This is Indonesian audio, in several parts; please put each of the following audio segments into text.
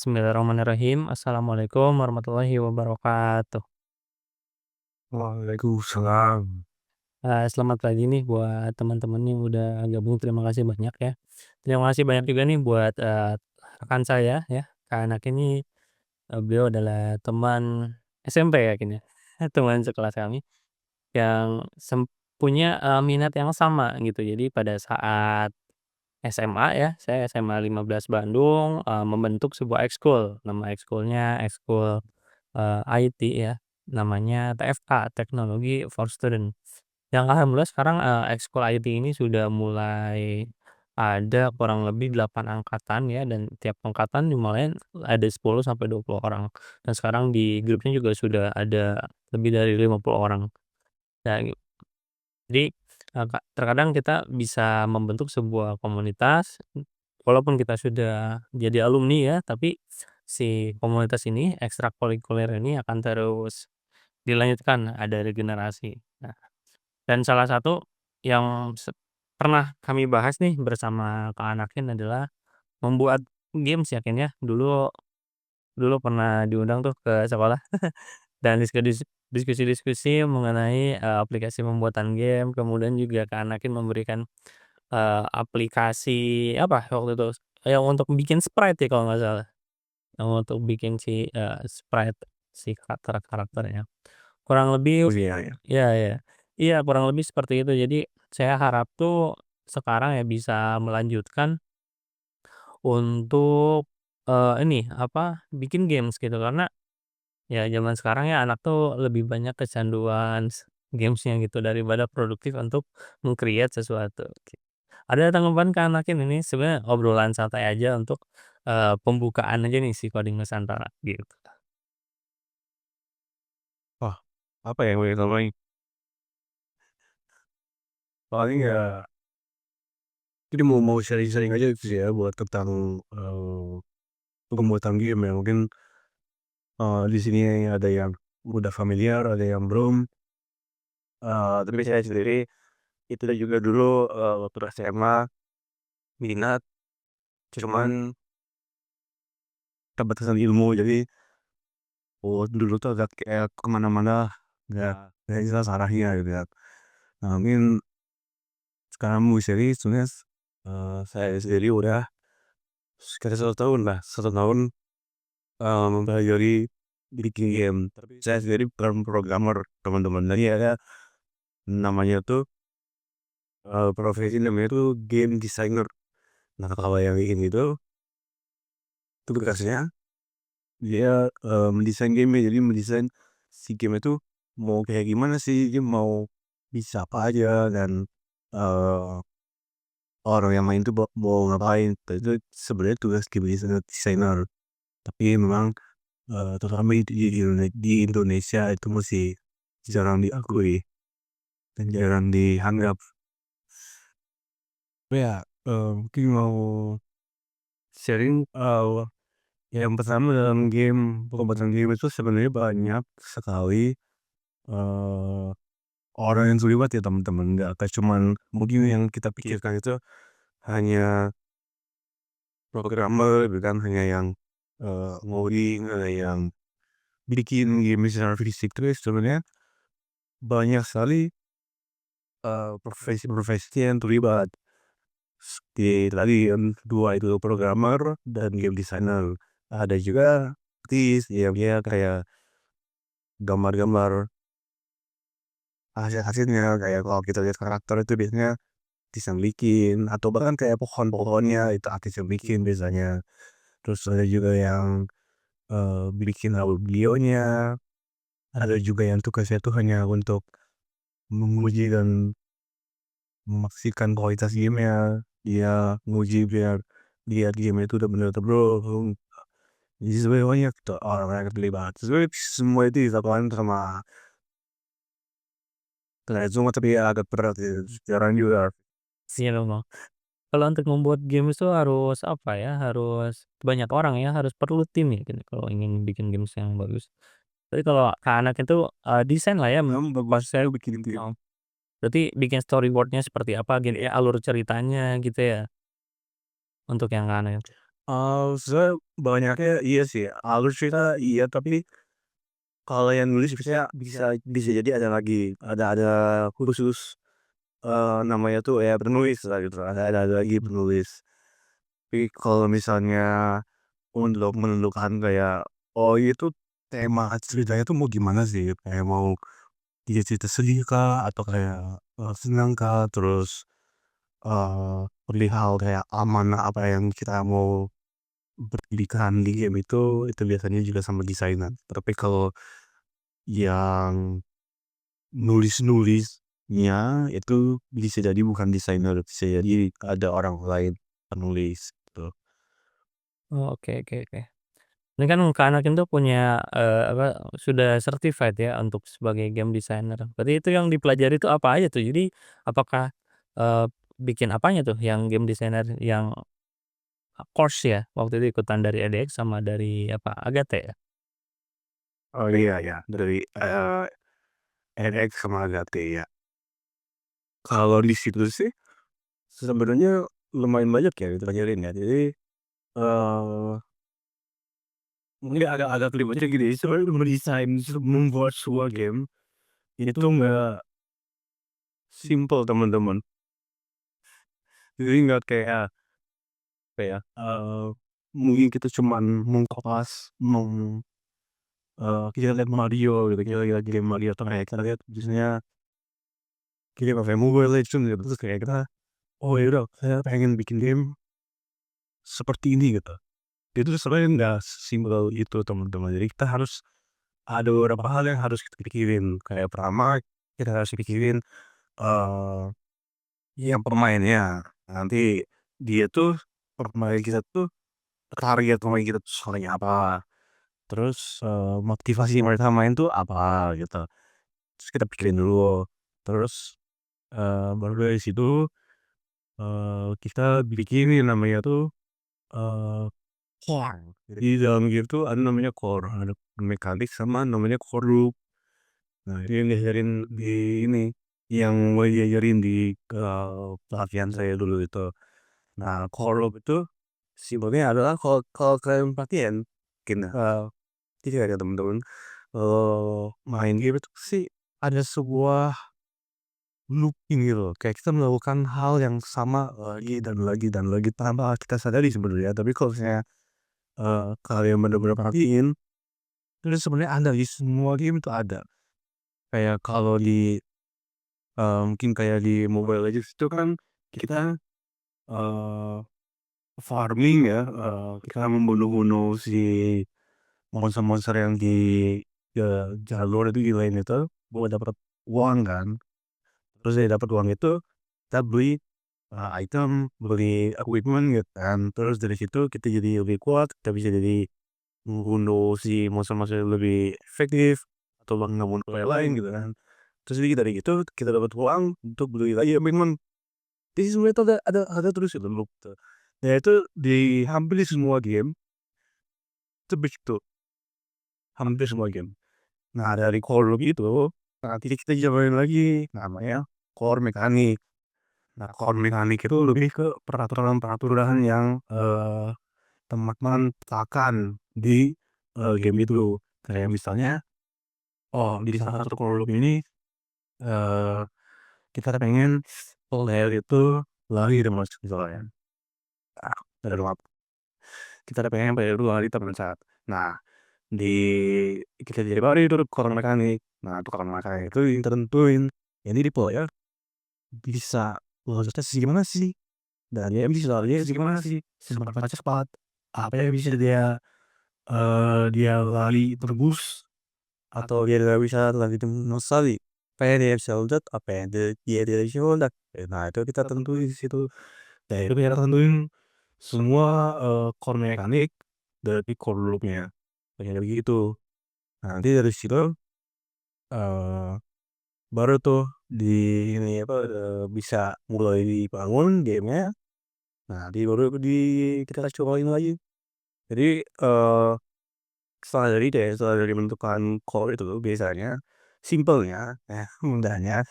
Bismillahirrahmanirrahim. Assalamualaikum warahmatullahi wabarakatuh. Waalaikumsalam. Selamat pagi nih buat teman-teman yang udah gabung, terima kasih banyak ya. Terima kasih banyak juga nih buat, rekan saya ya, Kak Anak ini, beliau adalah teman SMP ya kayaknya, teman sekelas kami yang punya, minat yang sama gitu. Jadi pada saat SMA ya, saya SMA 15 Bandung, membentuk sebuah ekskul, nama ekskulnya ekskul IT ya, namanya TFK, Teknologi for Student. Yang alhamdulillah sekarang, ekskul IT ini sudah mulai ada kurang lebih 8 angkatan ya, dan tiap angkatan dimulai ada 10 sampai 20 orang. Dan sekarang di grupnya juga sudah ada lebih dari 50 orang. Nah, jadi, terkadang kita bisa membentuk sebuah komunitas, walaupun kita sudah jadi alumni ya, tapi si komunitas ini, ekstrakurikuler ini akan terus dilanjutkan, ada regenerasi. Nah, dan salah satu yang pernah kami bahas nih bersama Kak Anakin adalah membuat games ya, Ken, ya. Dulu dulu pernah diundang tuh ke sekolah dan diskusi-diskusi mengenai, aplikasi pembuatan game, kemudian juga Kak Anakin memberikan, aplikasi apa waktu itu, yang untuk bikin sprite ya kalau nggak salah, yang untuk bikin si, sprite si karakter-karakternya. Kurang lebih Oh, iya ya. iya iya. Iya, kurang lebih seperti itu. Jadi, saya harap tuh sekarang ya bisa melanjutkan untuk, ini, apa, bikin games gitu. Karena ya zaman sekarang ya anak tuh lebih banyak kecanduan games-nya gitu daripada produktif untuk meng-create sesuatu. Ada tanggapan Kak Anakin ini sebenarnya obrolan santai aja untuk, pembukaan aja nih si Coding Nusantara gitu. Wah, apa yang mau ditambahin? Paling ya, jadi mau sharing-sharing aja gitu sih ya buat tentang, pembuatan game ya. Mungkin, di sini ada yang udah familiar, ada yang belum, tapi saya sendiri itu juga dulu, waktu SMA minat, cuman keterbatasan ilmu. Jadi, dulu tuh agak kayak kemana mana nggak jelas arahnya gitu ya. Nah, mungkin sekarang mau sharing sebenarnya, saya sendiri udah sekitar 1 tahun lah, 1 tahun, mempelajari bikin game. Tapi saya sendiri bukan programmer, teman-teman. Jadi ada namanya tuh, profesi namanya tuh game designer. Nah, kalau yang bikin itu tugasnya dia, mendesain game-nya. Jadi mendesain si game itu mau kayak gimana sih, dia mau bisa apa aja, dan, eee, orang yang main tuh mau ngapain. Dan itu sebenarnya tugas game designer. Tapi memang, terutama di Indonesia itu masih jarang diakui dan jarang dianggap. Ya, mungkin mau sharing, yang pertama dalam game, pembuatan game itu sebenarnya banyak sekali, eee, orang yang terlibat ya teman-teman, nggak kayak cuman mungkin yang kita pikirkan itu hanya programmer gitu kan, hanya yang, ngoding, hanya yang bikin game secara fisik. Terus sebenarnya banyak sekali, profesi-profesi yang terlibat. Seperti tadi kan 2 itu programmer dan game designer. Ada juga artis yang dia kayak gambar-gambar hasil-hasilnya, kayak kalau kita lihat karakter itu biasanya artis yang bikin, atau bahkan kayak pohon-pohonnya itu artis yang bikin biasanya. Terus ada juga yang, bikin audionya, ada juga yang tugasnya tuh hanya untuk menguji dan memastikan kualitas game-nya. Dia nguji biar lihat game itu udah bener atau belum. Jadi sebenarnya banyak tuh orang-orang yang terlibat. Sebenarnya semua itu dilakukan sama semua, tapi ya agak berat ya, jarang juga. Iya dong. Kalau untuk membuat games itu harus apa ya, harus banyak orang ya, harus perlu tim ya gitu kalau ingin bikin games yang bagus. Tapi kalau Kak Anak itu, desain lah ya, Memang maksud saya bikin tim. oh, berarti bikin storyboard-nya seperti apa gitu ya, alur ceritanya gitu ya, untuk yang Kak Anak? Sebenarnya banyaknya iya sih, alur cerita iya, tapi kalau yang nulis biasanya bisa bisa jadi ada khusus, namanya tuh ya penulis lah gitu, ada lagi penulis. Tapi kalau misalnya untuk menentukan kayak, oh itu tema ceritanya tuh mau gimana sih, kayak mau dia cerita sedih kah, atau kayak, senang kah, terus, perihal kayak amanah apa yang kita mau berikan di game itu biasanya juga sama desainer. Tapi kalau yang nulis-nulisnya itu bisa jadi bukan desainer, bisa jadi ada orang lain penulis gitu. Oh, oke oke oke. Ini kan Kak Anakin tuh punya, apa, sudah certified ya untuk sebagai game designer. Berarti itu yang dipelajari itu apa aja tuh? Jadi apakah, eee, bikin apanya tuh yang game designer yang course ya? Waktu itu ikutan dari EDX sama dari apa, Agate ya? Oh iya ya, dari, NX sama Agate ya. Kalau di situ sih sebenarnya lumayan banyak ya dipelajarin ya. Jadi, eee, mungkin agak ribetnya gini, sebenarnya mendesain membuat sebuah game itu nggak simple teman-teman. Jadi nggak kayak apa ya, mungkin kita cuman mengkopas, kita lihat Mario gitu, kita lihat game Mario atau kayak kita lihat biasanya game apa ya, Mobile Legends gitu, terus kayak kita, "Oh ya udah saya pengen bikin game seperti ini," gitu. Itu sebenarnya nggak sesimpel itu teman-teman. Jadi kita harus ada beberapa hal yang harus kita pikirin. Kayak pertama, kita harus pikirin, eee, yang pemainnya. Nanti dia tuh, pemain kita tuh, target pemain kita tuh sukanya apa. Terus, motivasi mereka main tuh apa gitu. Terus kita pikirin dulu. Terus, baru dari situ, kita bikinin namanya tuh, eee, core. Jadi dalam game tuh ada namanya core, ada mekanik sama namanya core loop. Nah, itu yang diajarin di ini, yang mau diajarin di, pelatihan saya dulu itu. Nah, core loop itu simpelnya adalah kalau kalau kalian perhatiin mungkin, jadi ada temen-temen, main game itu sih ada sebuah looping gitu loh, kayak kita melakukan hal yang sama lagi dan lagi dan lagi tanpa kita sadari sebenarnya. Tapi kalau misalnya, kalian bener-bener perhatiin, itu sebenarnya ada di semua game itu ada. Kayak kalau di, mungkin kayak di Mobile Legends itu kan kita, eee, farming ya, kita membunuh-bunuh si monster-monster yang di, jalur itu, di lane itu buat dapat uang kan. Terus dari dapat uang itu kita beli, item, beli equipment gitu kan. Terus dari situ kita jadi lebih kuat, kita bisa jadi membunuh si monster-monster yang lebih efektif, atau bahkan ngebunuh yang lain gitu kan. Terus jadi dari itu kita dapat uang untuk beli lagi equipment. Jadi sebenarnya itu ada terus itu loop tuh. Dan itu di hampir di semua game itu begitu, hampir semua game. Nah, dari core loop itu nanti kita jabarin lagi namanya core mekanik. Nah, core mekanik itu lebih ke peraturan-peraturan yang, teman-teman letakkan di, game itu. Kayak misalnya, oh di salah satu core loop ini, eee, kita pengen player itu lari terus misalnya. Nah, dari rumah kita pengen player itu lari terus. Nah, di kita jadi baru itu core mekanik. Nah, itu core mekanik itu yang tentuin, ini di player bisa loncatnya segimana sih, dan dia bisa larinya segimana sih, seberapa cepat, apa yang bisa dia lari tembus, atau dia nggak bisa lari tembus sekali, apa yang dia bisa loncat, apa yang dia tidak bisa loncat. Nah, itu kita tentuin di situ. Nah, itu kita tentuin semua, core mekanik dari core loop-nya, kayak begitu. Nah, nanti dari situ, eee, baru tuh di ini apa, bisa mulai dibangun game-nya. Nah, nanti baru kita cobain lagi. Jadi, setelah dari bentukan core itu biasanya, simpelnya, mudahnya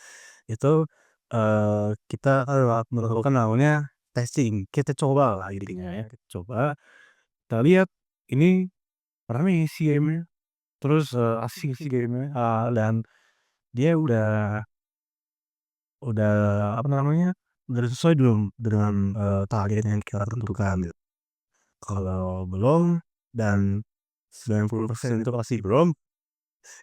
itu, kita melakukan namanya testing. Kita coba lah intinya ya, kita coba. kita lihat ini rame sih game-nya, terus, asik sih game-nya, dan dia udah apa namanya, udah sesuai belum dengan, target yang kita tentukan gitu. Kalau belum dan 90% itu pasti belum,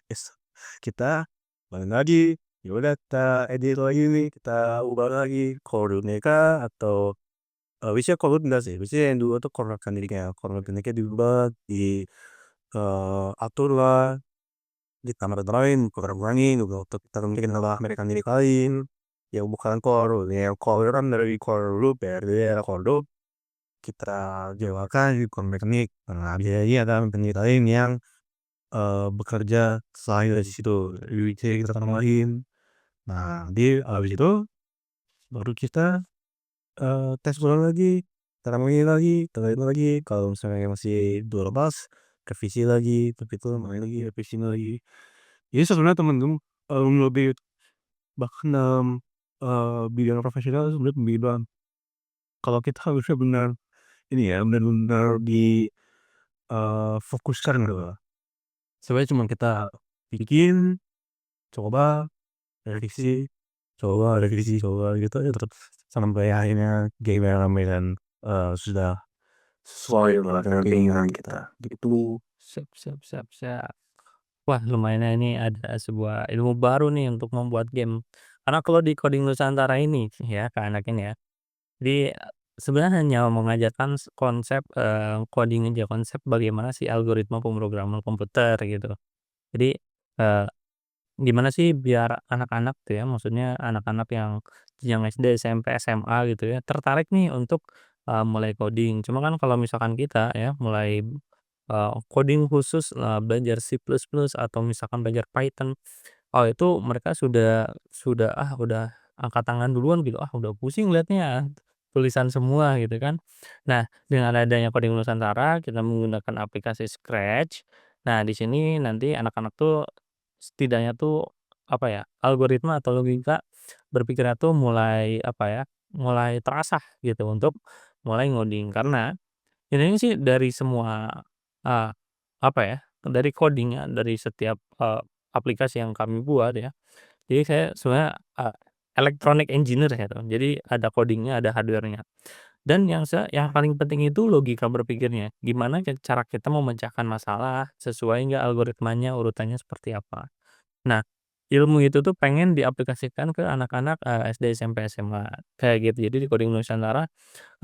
yes, kita balik lagi, ya udah kita edit lagi nih, kita ubah lagi koordinatnya atau, biasanya koordinat enggak sih, biasanya yang dulu tuh koordinatnya diubah, aturlah, ditambahin, kurang-kurangin gitu untuk kita mungkin nambah mekanik lain, yang bukan core, yang core kan dari core loop ya, jadi ada core loop, kita jawakan di core mekanik. Nah, biasanya ada mekanik lain yang, bekerja selain dari situ, jadi kita tambahin. Nah, nanti habis itu baru kita, tes ulang lagi, kita tambahin lagi, tambahin lagi, kalau misalnya masih belum pas, revisi lagi, tapi itu main lagi, revisi lagi. Jadi sebenarnya temen-temen, lebih bahkan dalam, bidang profesional sebenarnya bilang, kalau kita harusnya benar ini ya, benar-benar fokuskan gitu loh. Sebenarnya cuma kita bikin, coba, revisi, coba, revisi, coba gitu aja terus sampai akhirnya game yang ramai dan, sudah sesuai dengan keinginan kita, gitu. Siap siap siap siap. Wah, lumayan ya, ini ada sebuah ilmu baru nih untuk membuat game. Karena kalau di Coding Nusantara ini ya, Kak, anak ini ya, di sebenarnya hanya mengajarkan konsep, coding aja, konsep bagaimana sih algoritma pemrograman komputer gitu. Jadi, eee, gimana sih biar anak-anak tuh ya, maksudnya anak-anak yang SD, SMP, SMA gitu ya, tertarik nih untuk, mulai coding. Cuma kan kalau misalkan kita ya mulai, coding khusus, belajar C++ plus plus atau misalkan belajar Python, oh itu mereka udah angkat tangan duluan gitu, "Ah udah pusing lihatnya, tulisan semua," gitu kan. Nah, dengan adanya Coding Nusantara, kita menggunakan aplikasi Scratch. Nah, di sini nanti anak-anak tuh setidaknya tuh, apa ya, algoritma atau logika berpikirnya tuh mulai, apa ya, mulai terasah gitu untuk mulai ngoding. Karena ini sih dari semua, eee, apa ya, dari coding-nya, dari setiap, aplikasi yang kami buat ya, jadi saya sebenarnya, electronic engineer ya tuh. Jadi ada coding-nya, ada hardware-nya. Dan yang paling penting itu logika berpikirnya. Gimana cara kita memecahkan masalah, sesuai nggak algoritmanya, urutannya seperti apa. Nah, ilmu itu tuh pengen diaplikasikan ke anak-anak, SD, SMP, SMA, kayak gitu. Jadi di Coding Nusantara,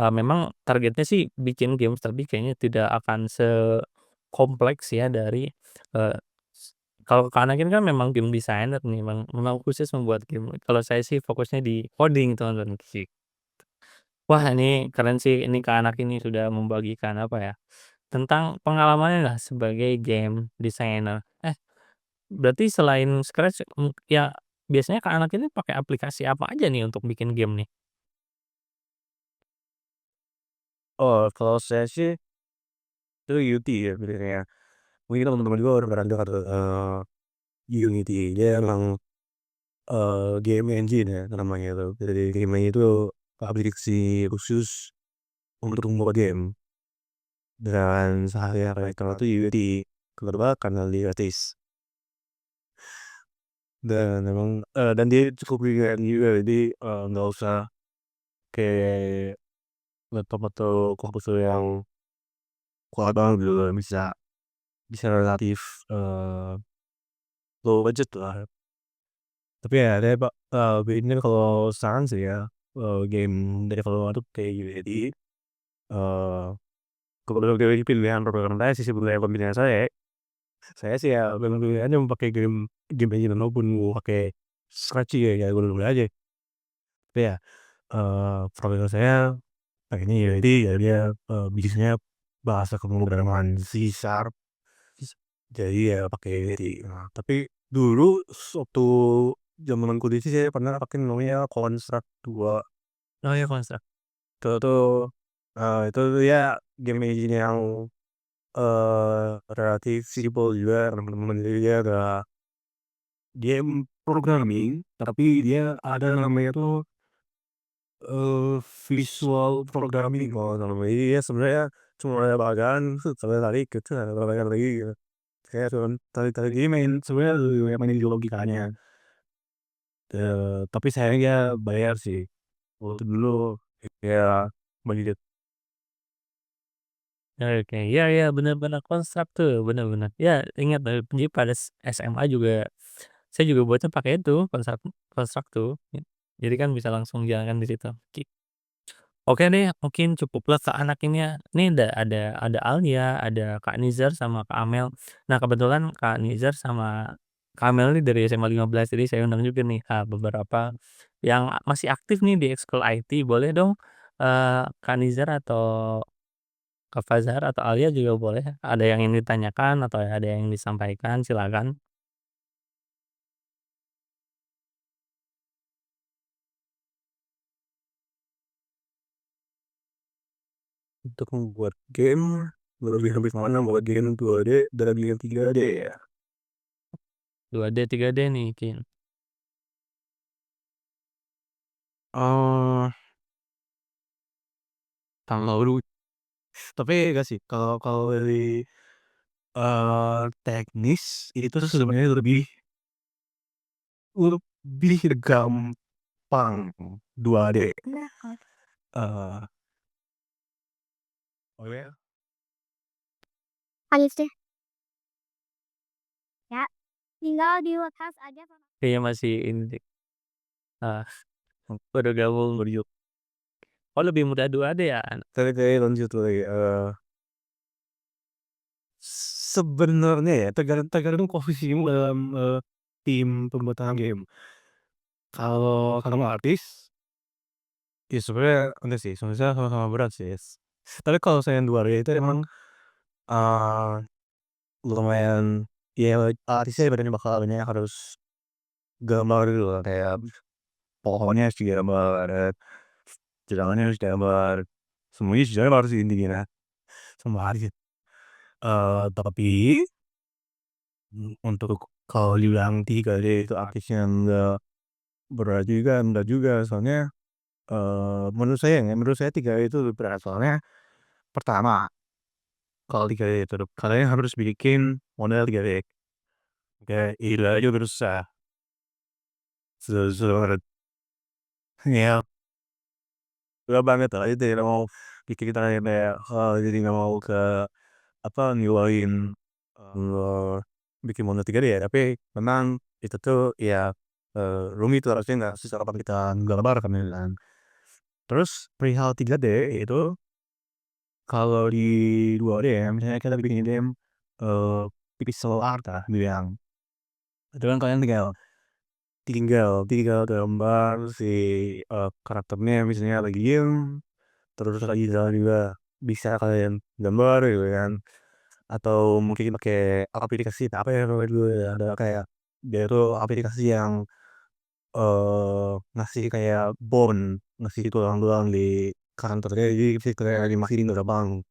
memang targetnya sih bikin games, tapi kayaknya tidak akan sekompleks ya dari, eee, s kalau Kak Anak ini kan memang game designer nih, memang khusus membuat game. Kalau saya sih fokusnya di coding teman-teman, gitu. Wah, ini keren sih, ini Kak Anak ini sudah membagikan apa ya, tentang pengalamannya lah sebagai game designer. Berarti selain Scratch, ya biasanya Kak Anak ini pakai aplikasi apa aja nih untuk bikin game nih? Oh, kalau saya sih itu Unity ya pilihnya. Mungkin teman-teman juga udah pernah dengar tuh, Unity. Dia emang, game engine ya namanya itu. Jadi game-nya itu aplikasi khusus untuk membuat game. Dan sehari-hari kalau itu Unity. Kenapa? Karena dia gratis. Dan emang, dan dia cukup ringan juga, jadi, nggak usah kayak laptop atau komputer yang kuat banget gitu loh, bisa relatif, low budget lah. Tapi ya ada Pak, bedanya kalau sekarang sih ya, game dari developer tuh kayak Unity, eee, kebetulan dari pilihan program saya sih sebenarnya pemilihan saya sih ya memang pilihannya mau pakai game engine maupun mau pakai Scratch ya, ya boleh-boleh aja. Tapi ya, profesor saya pakainya Unity, ya dia, bisnisnya bahasa pemrograman C# jadi ya pakai Unity. Nah, tapi dulu waktu zaman kuliah sih saya pernah pakai namanya Construct 2. Oh ya, Construct. Itu tuh, itu tuh ya game engine yang, relatif simpel juga teman-teman, jadi dia ada game programming, tapi dia ada namanya tuh, visual programming kalau namanya. Jadi ya sebenarnya cuma lebakan tarik gitu, lebakan lagi gitu. Kayak cuman tarik-tarik ini main sebenarnya lebih banyak mainin di logikanya. Tapi sayangnya bayar sih. Waktu dulu ya budget. Oke, iya iya, bener bener Construct tuh, bener bener. Ya ingat jadi pada SMA juga, saya juga buatnya pakai itu, Construct tuh. Jadi kan bisa langsung jalan di situ. Oke deh, mungkin cukuplah ke anak ini ya. Ini ada Alia, ada Kak Nizar, sama Kak Amel. Nah, kebetulan Kak Nizar sama Kak Amel ini dari SMA 15, jadi saya undang juga nih, beberapa yang masih aktif nih di ekskul IT. Boleh dong, Kak Nizar atau Kak Fazhar atau Alia juga boleh, ada yang ingin ditanyakan atau ada yang disampaikan, silakan. Untuk membuat game, lebih mana membuat game 2D dan game 3D ya? 2D, 3D nih, Kin. Oh, tahun lalu. Tapi enggak sih, kalau kalau dari, teknis itu sebenarnya lebih gampang 2D. Eee, oh ya? Habis deh. Ya, tinggal di lepas aja sama Kayaknya masih ini deh, baru gabung. Lanjut. Oh, lebih mudah 2D ya? Tadi lanjut lagi, sebenarnya ya tergantung posisimu dalam, tim pembuatan game. Kalau kamu artis, ya sebenarnya enggak sih, sebenarnya sama-sama berat sih. Tapi kalau saya yang 2D itu emang, eee, lumayan ya artisnya ibaratnya bakal ini harus gambar gitu loh, kayak pohonnya harus digambar, jalannya harus digambar, semuanya sebenarnya harus intinya sama aja. Tapi, untuk kalau dibilang 3D itu artisnya enggak berat juga, enggak juga. Soalnya, menurut saya 3D itu lebih berat. Soalnya pertama, kalau 3D itu kalian harus bikin model 3D. Kayak itu aja udah susah. Susah ya, susah banget lah itu ya mau bikin kita kayak, jadi nggak mau apa, ngeluarin, bikin model 3D ya, tapi memang itu tuh ya, rumit tuh harusnya nggak secepat kita gambar kan ya kan. Terus perihal 3D itu kalau di 2D ya, misalnya kita bikin game, eee, pixel art lah bilang, itu kan kalian tinggal tinggal tinggal gambar si, karakternya misalnya lagi diem, terus lagi jalan juga bisa kalian gambar gitu kan. Atau mungkin pakai aplikasi apa ya namanya dulu ya, ada kayak dia tuh aplikasi yang, ngasih kayak bone, ngasih tulang-tulang di karakternya, jadi bisa kayak animasiin gampang.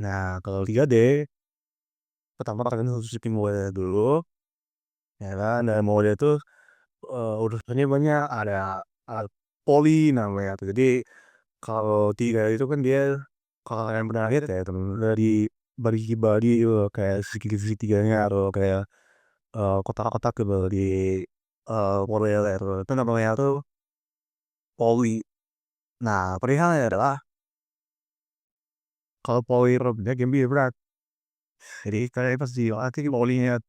Nah, kalau 3D, pertama kalian harus bikin model dulu, ya kan, dan model itu, urusannya banyak, ada poly namanya tuh. Jadi, kalau 3D itu kan dia kalau kalian pernah lihat ya temen dari bagi-bagi gitu loh, kayak segitiganya atau kayak, kotak-kotak gitu di, modelnya itu namanya tuh poly. Nah, perihalnya adalah kalau poly robotnya game berat. Jadi kalian pasti latih polynya.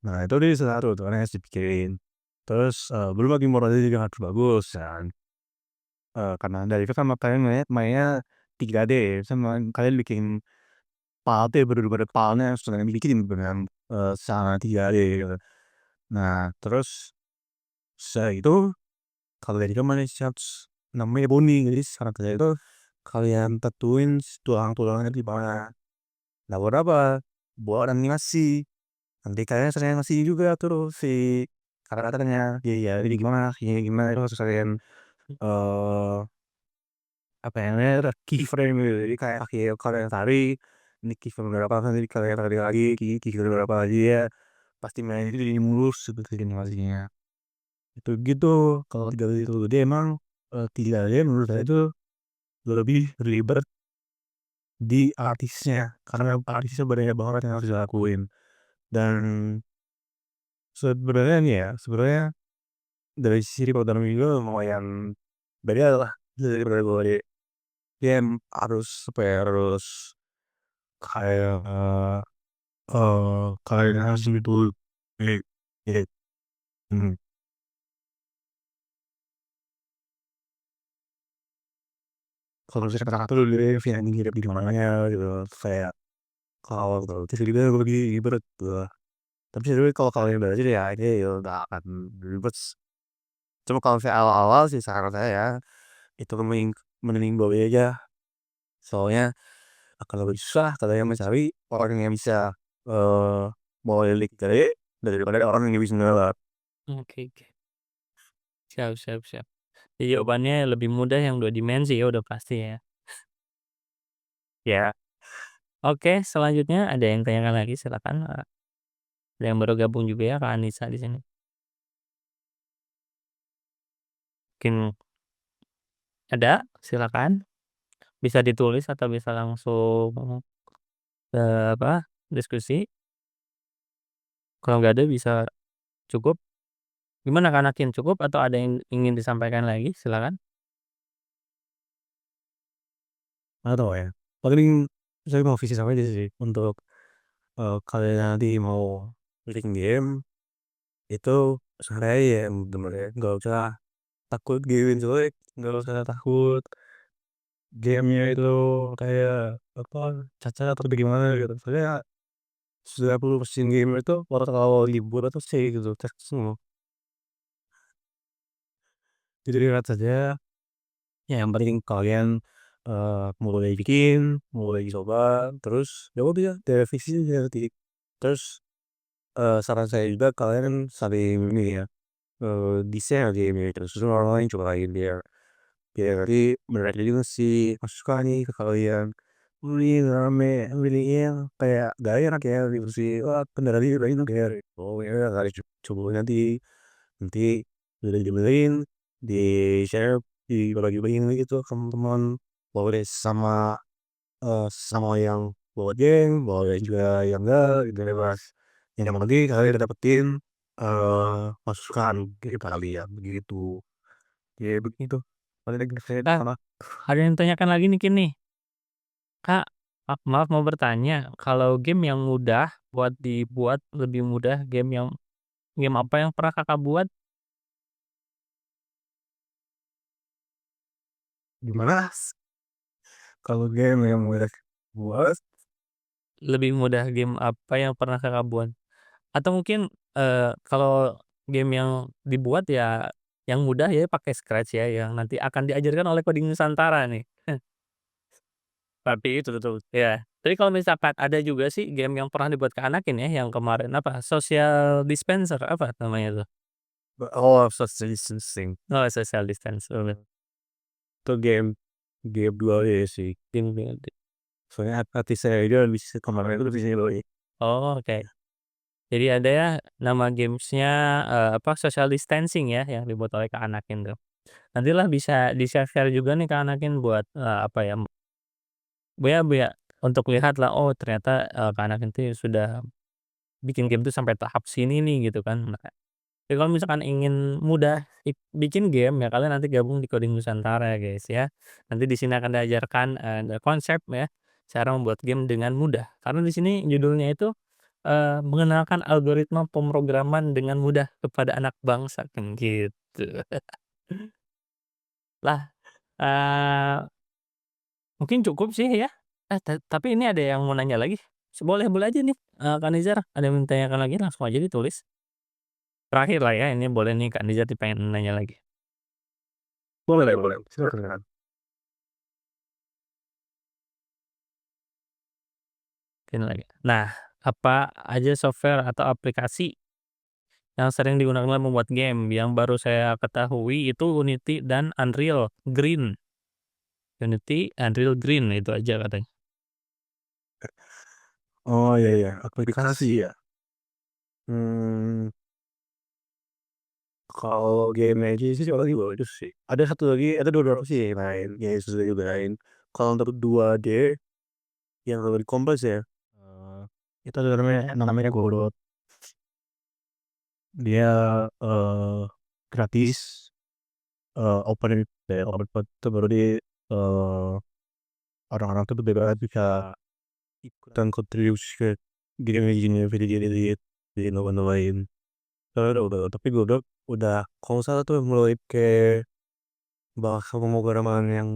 Nah, itu dia satu tuh kan harus dipikirin. Terus, belum lagi modelnya juga harus bagus kan. Karena dari itu kan kalian mainnya 3D, sama kalian bikin PAL tuh bener-bener PAL-nya harus kalian bikin dengan, secara 3D gitu. Nah, terus setelah itu kalau dari itu namanya bonding. Jadi secara kerja itu kalian tentuin tulang-tulangnya di mana. Nah, buat apa? Buat animasi. Nanti kalian sering animasi juga tuh si karakternya. Iya, jadi gimana, ini gimana itu harus kalian, eee, apa ya namanya, keyframe gitu. Jadi kayak kalian tarik, ini keyframe berapa, nanti kalian tarik lagi, keyframe berapa lagi ya, pasti main itu jadi mulus seperti animasinya. Itu gitu. Kalau 3D itu dia emang, 3D menurut saya itu lebih ribet di artisnya, karena artisnya banyak banget yang harus dilakuin. Dan sebenarnya nih ya, sebenarnya dari sisi programming juga lumayan beda lah dari kategori game. Harus apa ya, harus kayak kayak harus betul kayak kayak, hmm, kalau misalnya karakter lu live yang hidup di mananya gitu, kayak kalau terus juga lebih ribet gitu. Tapi sebenarnya kalau kalian belajar ya ini ya nggak akan ribet. Cuma kalau saya awal-awal sih saran saya ya, itu mending mending bawa aja. Soalnya akan lebih susah katanya mencari orang yang bisa bawa lilik gede daripada orang yang bisa ngelak. Oke oke. Siap siap siap. Jadi jawabannya lebih mudah yang 2 dimensi ya udah pasti ya. Ya. Oke selanjutnya ada yang tanyakan lagi silakan, ada yang baru gabung juga ya Kak Anissa di sini. Mungkin ada? Silakan. Bisa ditulis atau bisa langsung, apa, diskusi. Kalau nggak ada bisa cukup. Gimana Kak Nakin, cukup atau ada yang ingin disampaikan lagi? Silakan. Nggak tahu ya. Paling saya mau visi sama aja sih untuk kalian nanti mau bikin game itu sebenarnya ya bener-bener nggak usah takut game jelek, nggak usah takut gamenya itu kayak apa cacat atau bagaimana gitu. Soalnya 90% gamer itu kalau libur atau stay gitu tes semua. Jadi lihat saja. Ya yang penting kalian mulai bikin, mulai coba, terus ya udah direvisi aja nanti. Terus saran saya juga kalian saling ini ya, desain game terus orang lain cobain biar biar nanti mereka juga sih masukan nih ke kalian. Ini rame, ini yang kayak gak enak ya gitu sih. Wah beneran ini udah enak ya. Oh ya udah kali coba nanti nanti udah dibeliin, di share, dibagi-bagiin gitu ke teman-teman. Boleh sama sama yang bawa geng, boleh juga yang enggak, gitu bebas. Yang penting kalian udah dapetin masukan dari kalian begitu. Ya begitu. Paling lagi saya Ah, sama. ada yang tanyakan lagi nih nih. Kak, maaf mau bertanya, kalau game yang mudah buat dibuat lebih mudah game apa yang pernah Kakak buat? Gimana? Kalau game yang udah buat Lebih mudah game apa yang pernah Kakak buat? Atau mungkin, kalau game yang dibuat ya yang mudah ya pakai Scratch ya, yang nanti akan diajarkan oleh Coding Nusantara nih. Tapi itu betul. Ya. Tapi kalau misalkan ada juga sih game yang pernah dibuat Kak Anakin ya, yang kemarin apa, Social Dispenser apa namanya tuh? oh social distancing Oh, Social Dispenser, itu game game 2D sih. game Soalnya hati saya aja bisa kemarin itu bisa doi. oh, oke. Jadi ada ya nama gamesnya apa, Social Distancing ya, yang dibuat oleh Kak Anakin tuh. Nantilah bisa di-share-share juga nih Kak Anakin buat, apa ya, ya untuk lihat lah, oh ternyata, Kak Anakin tuh sudah bikin game tuh sampai tahap sini nih gitu kan. Nah, jadi kalau misalkan ingin mudah bikin game ya kalian nanti gabung di Coding Nusantara ya guys ya. Nanti di sini akan diajarkan, konsep ya, cara membuat game dengan mudah. Karena di sini judulnya itu, mengenalkan algoritma pemrograman dengan mudah kepada anak bangsa kan gitu. Lah, eee, mungkin cukup sih ya. Tapi ini ada yang mau nanya lagi. Boleh boleh aja nih, Kak Nizar, ada yang ditanyakan lagi langsung aja ditulis. Terakhir lah ya ini boleh nih Kak Nizar pengen nanya lagi. Boleh boleh, silakan. Mungkin lagi. Nah, apa aja software atau aplikasi yang sering digunakan dalam membuat game? Yang baru saya ketahui itu Unity dan Unreal Green. Unity, Unreal Green itu aja katanya. Oh iya iya, aplikasi ya. Hmm, kalau game aja sih coba lagi bagus sih. Ada satu lagi, ada dua sih main, ya sudah juga main. Kalau untuk 2D yang lebih kompleks ya. Itu ada namanya Godot. Dia gratis, open ya, open itu berarti orang-orang tuh bebas bisa ikutan kontribusi ke game engine video di lain. Tapi Godot udah kalau nggak salah tuh mulai kayak bahasa pemrograman yang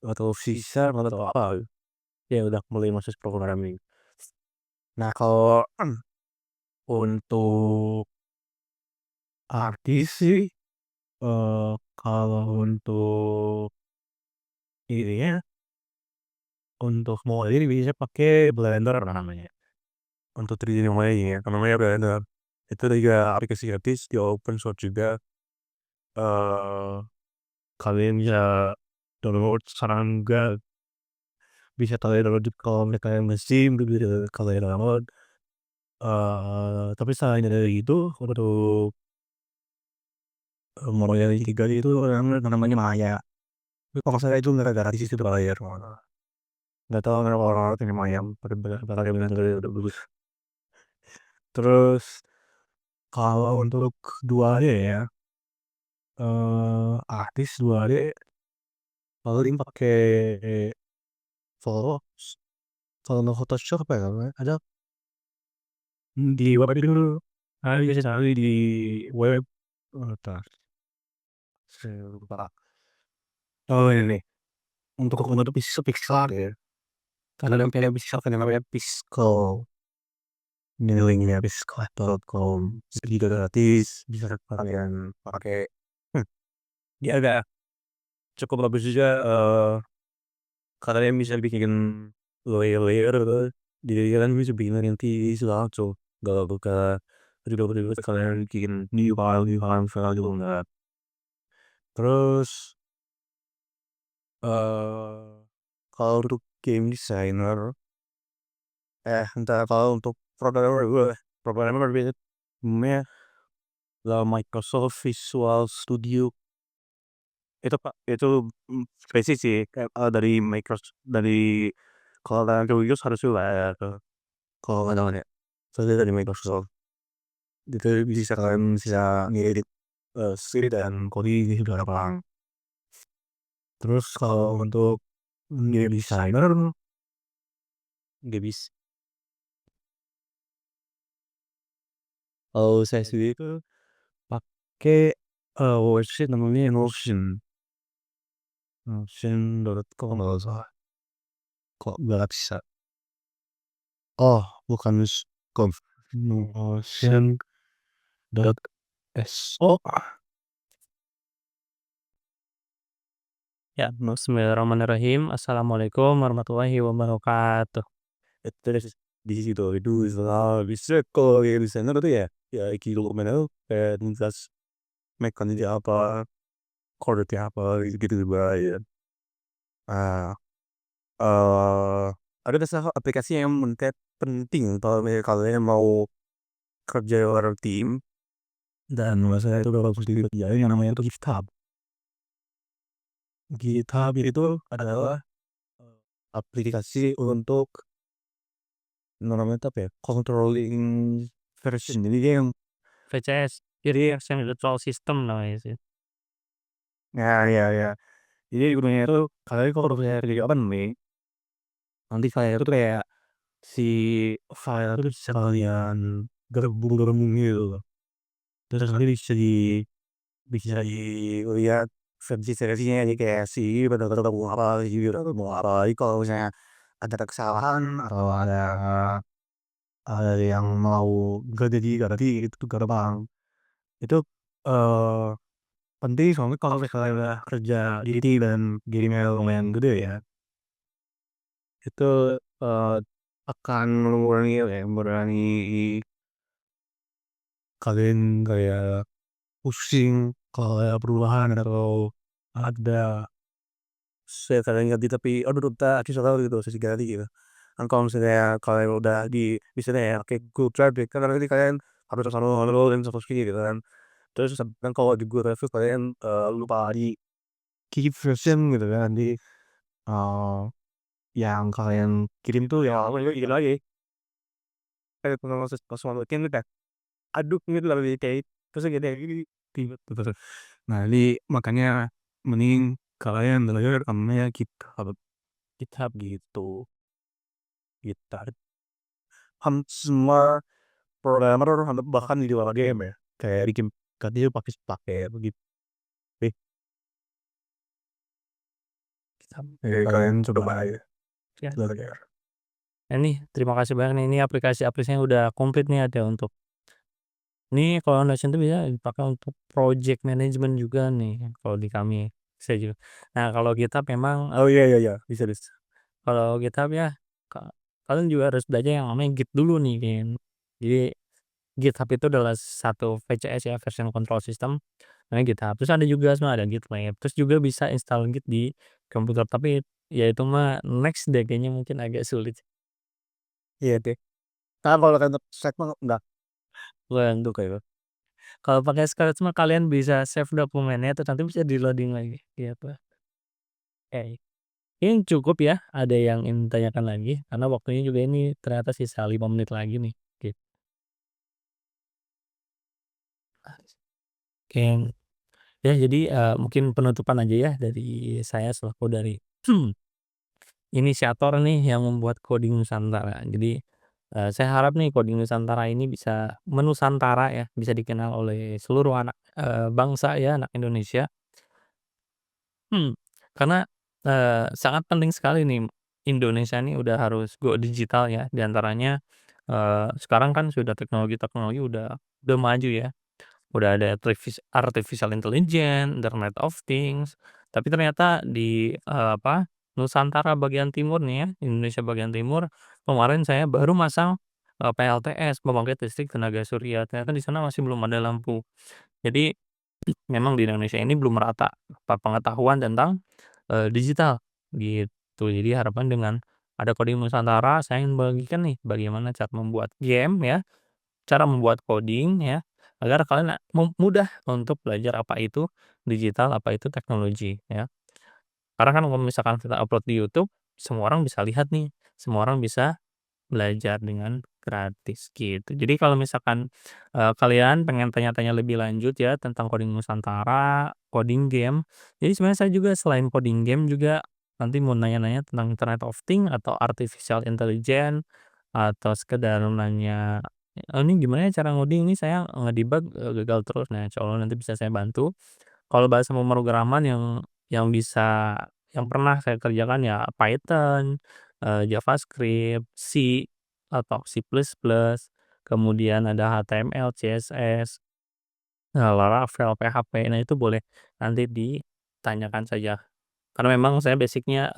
atau C# atau apa ya udah mulai masuk programming. Nah kalau untuk artis sih, kalau untuk ini ya, untuk modeling bisa pakai Blender namanya. Untuk 3D modeling ya, namanya Blender. Itu juga aplikasi gratis, di open source juga. eh Kalian bisa download sekarang juga, bisa kalian download kalau kalian Steam, bisa kalian download. Tapi selain dari itu untuk modeling 3D itu namanya Maya. Tapi kalau saya itu nggak gratis, itu bayar. Nggak tahu kenapa orang-orang ini Maya pakai Blender udah bagus. Terus kalau untuk 2D ya, artis 2D paling pakai Photoshop. Kalau nggak Photoshop apa ya namanya? Ada di web itu, ada bisa cari di web. Bentar, saya lupa. Oh ini nih, untuk pixel art ya. Karena ada kayak pixel kan namanya Pixel. Nilainya pixel.com. Juga gratis, bisa kalian pakai. Dia ada cukup bagus juga. Kalian bisa bikin layer gitu. Jadi kalian bisa bikin nanti langsung gak buka ribet-ribet, kalian bikin new file gitu enggak. Terus kalau untuk game designer, entah kalau untuk programmer biasanya namanya lah Microsoft Visual Studio. Itu Pak, itu spesifik sih kayak, dari Microsoft, dari kalau kalian ke Windows harus lah tuh. Kalau nggak tahu ya, soalnya dari Microsoft. Itu bisa kalian bisa ngedit script dan coding itu gampang. Terus kalau untuk game designer nggak bisa. Kalau saya sendiri itu pakai website namanya Notion.com kalau nggak salah. Kok nggak bisa? Oh, bukan com. Notion.so. Ya, bismillahirrahmanirrahim. Assalamualaikum warahmatullahi wabarakatuh. Itu di situ itu bisa kalau ya di sana tuh ya ya kilo mana kayak nulis mekaniknya apa, kode apa gitu gitu ya. Ah, eh ada salah satu aplikasi yang menurut penting kalau kalian mau kerja bareng tim, dan masa itu udah bagus dikerjain, yang namanya itu GitHub. GitHub itu adalah aplikasi untuk namanya apa ya, controlling version. Jadi dia yang VCS, jadi Version Control System namanya sih. ya jadi gunanya itu kalian kalau misalnya kerja apa nih, nanti file itu kayak si file itu bisa kalian gabung gitu. Terus nanti bisa dilihat versi-versinya, jadi kayak si benar-benar mau apa gitu, mau apa. Jadi kalau misalnya ada kesalahan atau ada yang mau gak jadi ganti, itu tuh gampang. Itu eh penting soalnya kalau misalnya udah kerja di tim dan gamenya lumayan gede ya, itu eh akan mengurangi kalian kayak pusing kalau ada perubahan atau ada saya kadang ganti tapi aduh tak selalu gitu sesi ganti gitu. Kan kalau misalnya kalian udah di misalnya ya kayak Google Drive deh, kan nanti kalian harus selalu dan satu segi gitu kan. Terus kan kalau di Google Drive kalian lupa di keep version gitu kan, di yang kalian kirim tuh yang awalnya gitu aja, kayak langsung masukin udah aduk gitu lah kayak terus gini gini gitu. Nah ini makanya mending kalian belajar namanya GitHub, GitHub gitu. GitHub semua programmer bahkan di luar game ya kayak bikin katanya pakai begitu. Kalian coba aja Ya. belajar. Nah nih terima kasih banyak nih, ini aplikasi-aplikasinya udah komplit nih, ada untuk ini kalau Notion tuh bisa dipakai untuk project management juga nih kalau di kami, bisa juga. Nah kalau GitHub memang, Oh iya bisa bisa. kalau GitHub ya kalian juga harus belajar yang namanya Git dulu nih kan. Jadi GitHub itu adalah satu VCS ya, version control system, namanya GitHub. Terus ada juga sebenarnya ada GitLab, terus juga bisa install Git di komputer, tapi ya itu mah next deh kayaknya, mungkin agak sulit. Iya deh. Nah kalau kalian set mah enggak Untuk kayak kalau pakai Scratch mah kalian bisa save dokumennya terus nanti bisa di-loading lagi gitu. Oke, ini cukup ya, ada yang ingin ditanyakan lagi? Karena waktunya juga ini ternyata sisa 5 menit lagi nih, gitu. Oke, ya jadi, mungkin penutupan aja ya dari saya selaku dari inisiator nih yang membuat Coding Nusantara. Jadi, saya harap nih Coding Nusantara ini bisa menusantara ya, bisa dikenal oleh seluruh anak, bangsa ya, anak Indonesia. Hmm, karena, sangat penting sekali nih Indonesia ini udah harus go digital ya, di antaranya, sekarang kan sudah teknologi-teknologi udah maju ya, udah ada artificial intelligence, Internet of Things, tapi ternyata di, Nusantara bagian timur nih ya, Indonesia bagian timur, kemarin saya baru masang, PLTS, pembangkit listrik tenaga surya, ternyata di sana masih belum ada lampu. Jadi memang di Indonesia ini belum merata pengetahuan tentang, digital, gitu. Jadi harapan dengan ada Coding Nusantara, saya ingin bagikan nih bagaimana cara membuat game ya, cara membuat coding ya, agar kalian mudah untuk belajar apa itu digital, apa itu teknologi ya. Karena kan kalau misalkan kita upload di YouTube, semua orang bisa lihat nih, semua orang bisa belajar dengan gratis gitu. Jadi kalau misalkan, kalian pengen tanya-tanya lebih lanjut ya tentang coding Nusantara, coding game, jadi sebenarnya saya juga selain coding game juga nanti mau nanya-nanya tentang Internet of Things atau artificial intelligence, atau sekedar nanya, "Ini gimana ya cara ngoding ini saya nge-debug, gagal terus." Nah, insya Allah nanti bisa saya bantu. Kalau bahasa pemrograman yang bisa yang pernah saya kerjakan ya Python, JavaScript, C atau C++, kemudian ada HTML, CSS, Laravel, PHP. Nah, itu boleh nanti ditanyakan saja. Karena memang saya basic-nya,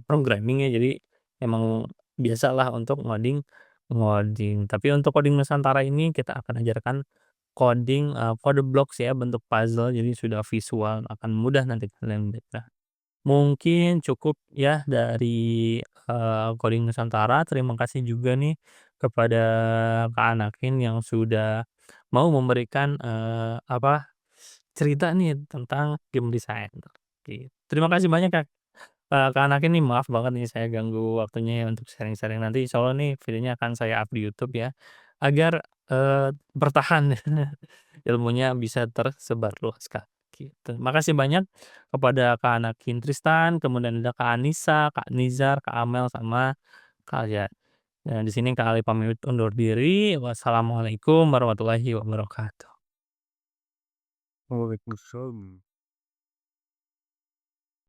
programming ya, jadi emang biasalah untuk ngoding ngoding. Tapi untuk coding Nusantara ini kita akan ajarkan coding, kode blocks ya, bentuk puzzle, jadi sudah visual, akan mudah nanti kalian baca. Mungkin cukup ya dari, Coding Nusantara. Terima kasih juga nih kepada Kak Anakin yang sudah mau memberikan, cerita nih tentang game design, gitu. Terima kasih banyak Kak, Kak Anakin nih, maaf banget nih saya ganggu waktunya ya untuk sharing-sharing. Nanti insya Allah nih videonya akan saya up di YouTube ya, agar, bertahan ilmunya bisa tersebar luas, Kak, gitu. Makasih banyak kepada Kak Anakin Tristan, kemudian ada Kak Anissa, Kak Nizar, Kak Amel, sama Kak Alia. Dan di sini Kak Ali pamit undur diri. Wassalamualaikum warahmatullahi wabarakatuh. Waalaikumsalam.